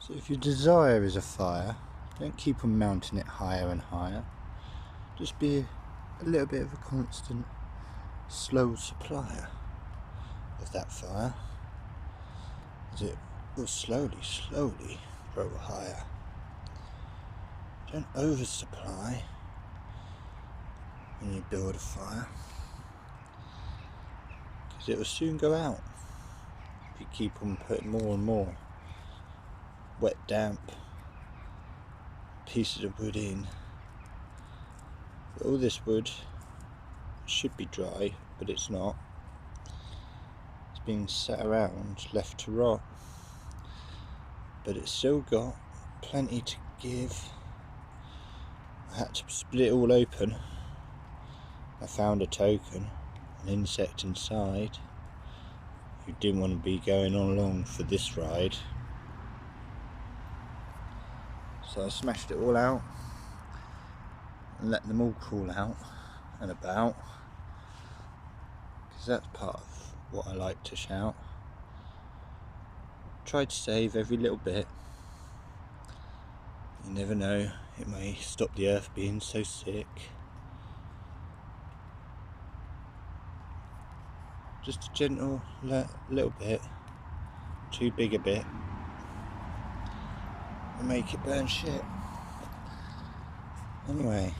So if your desire is a fire, don't keep on mounting it higher and higher. Just be a little bit of a constant, slow supplier of that fire, as it will slowly grow higher. Don't oversupply when you build a fire, because it will soon go out if you keep on putting more and more wet, damp pieces of wood in. All this wood should be dry, but it's not. It's being sat around left to right, but it's still got plenty to give. I had to split it all open. I found a token, an insect inside, who didn't want to be going on along for this ride. So I smashed it all out and let them all crawl out and about, because that's part of what I like to shout. Try to save every little bit. You never know, it may stop the earth being so sick. Just a gentle little bit, too big a bit, and make it burn shit. Anyway,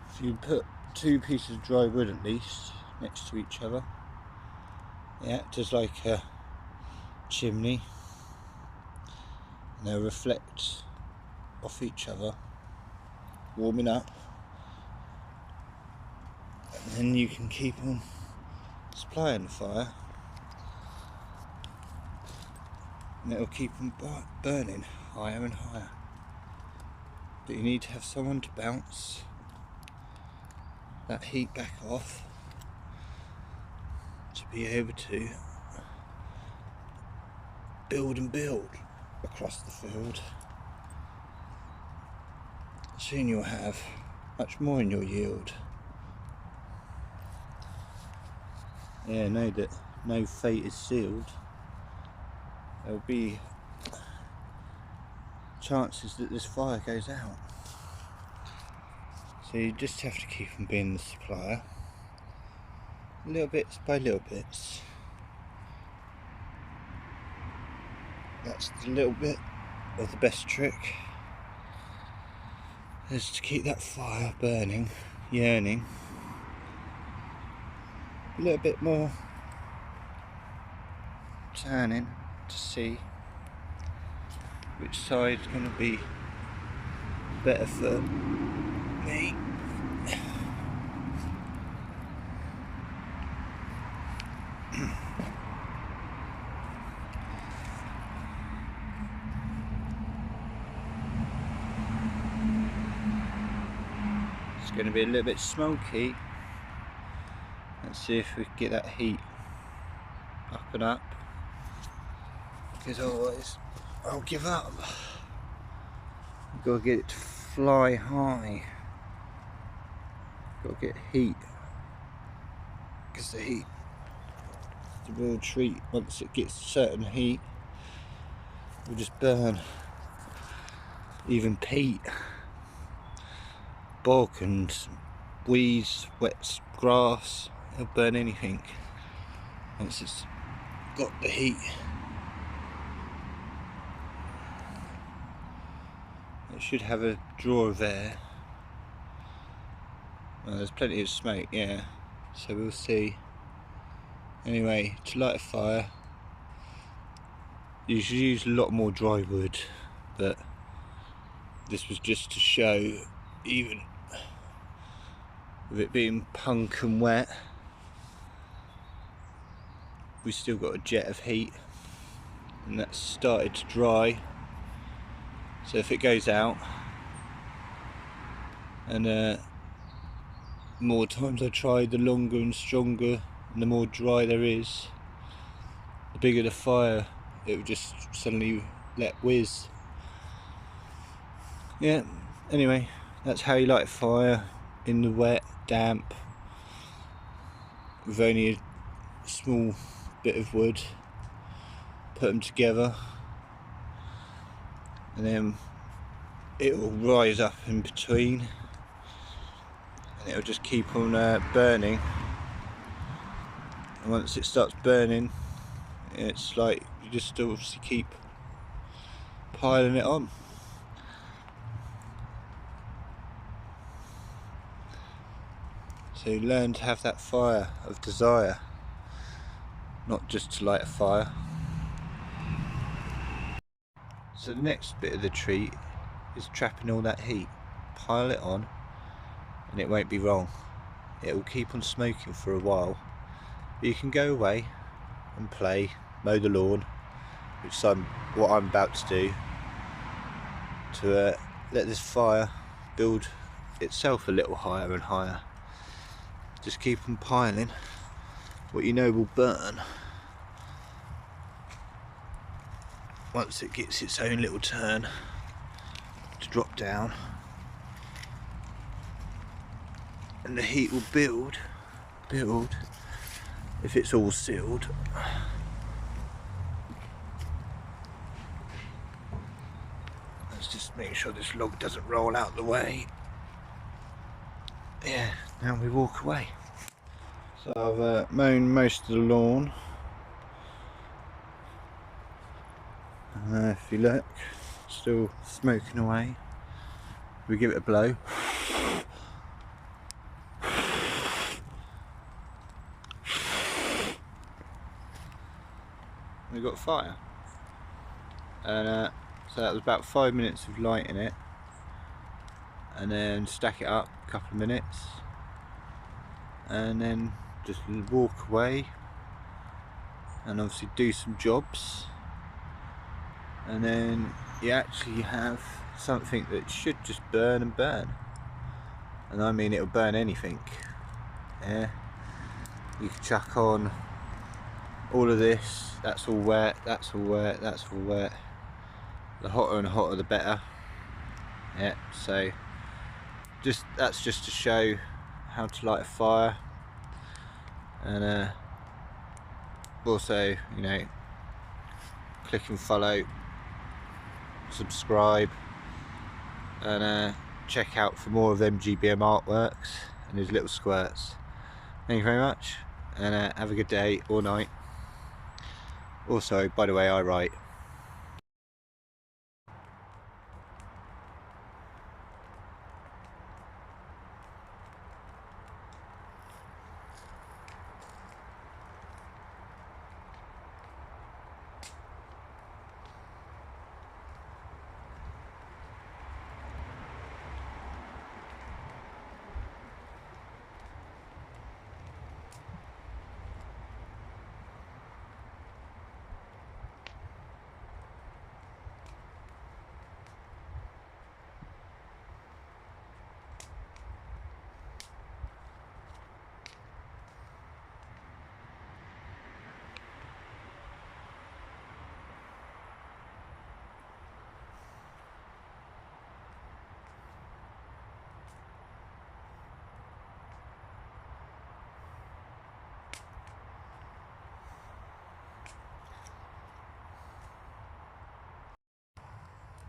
if you put 2 pieces of dry wood at least next to each other, they act as like a chimney, and they'll reflect off each other, warming up, and then you can keep on supplying the fire, and it'll keep on burning higher and higher. But you need to have someone to bounce that heat back off to be able to build and build across the field. Soon you'll have much more in your yield. Yeah, know that no fate is sealed. There'll be chances that this fire goes out. So you just have to keep on being the supplier, little bits by little bits. That's the little bit of the best trick, is to keep that fire burning, yearning. A little bit more turning to see which side's going to be better for me. It's going to be a little bit smoky. Let's see if we can get that heat up and up, because otherwise I'll give up. You've got to get it to fly high. Got to get heat, because the heat is the real treat. Once it gets a certain heat, it will just burn even peat, bog and weeds, wet grass. It'll burn anything once it's got the heat. It should have a drawer of air. Well, there's plenty of smoke, yeah, so we'll see. Anyway, to light a fire, you should use a lot more dry wood, but this was just to show, even with it being punk and wet, we still got a jet of heat, and that's started to dry. So if it goes out, and more times I try, the longer and stronger and the more dry there is, the bigger the fire it will just suddenly let whiz. Yeah, anyway, that's how you light a fire in the wet, damp, with only a small bit of wood. put them together, and then it will rise up in between, and it'll just keep on burning. And once it starts burning, it's like you just obviously keep piling it on. So you learn to have that fire of desire, not just to light a fire. So the next bit of the treat is trapping all that heat. Pile it on and it won't be wrong. It will keep on smoking for a while, but you can go away and play, mow the lawn, which is what I'm about to do, to let this fire build itself a little higher and higher. Just keep on piling what you know will burn. Once it gets its own little turn to drop down, and the heat will build if it's all sealed. Let's just make sure this log doesn't roll out the way. Yeah, now we walk away. So I've mown most of the lawn. If you look, still smoking away. We give it a blow. We got fire, and so that was about 5 minutes of lighting it, and then stack it up a couple of minutes, and then just walk away and obviously do some jobs, and then you actually have something that should just burn and burn. And I mean, it'll burn anything. Yeah, you can chuck on all of this, that's all wet, that's all wet, that's all wet. The hotter and hotter the better. Yeah, so that's just to show how to light a fire, and also, you know, click and follow, subscribe, and check out for more of MGBM Artworks and his little squirts. Thank you very much, and have a good day or night. Also, by the way, I write.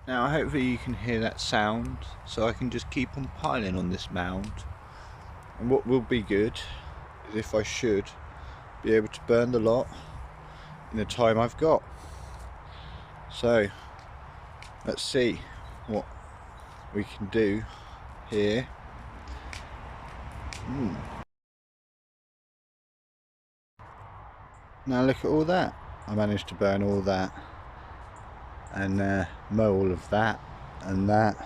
Now hopefully you can hear that sound, so I can just keep on piling on this mound. And what will be good is if I should be able to burn the lot in the time I've got. So let's see what we can do here. Now look at all that. I managed to burn all that and mow all of that and that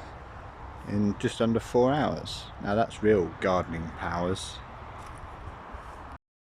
in just under 4 hours. Now that's real gardening powers.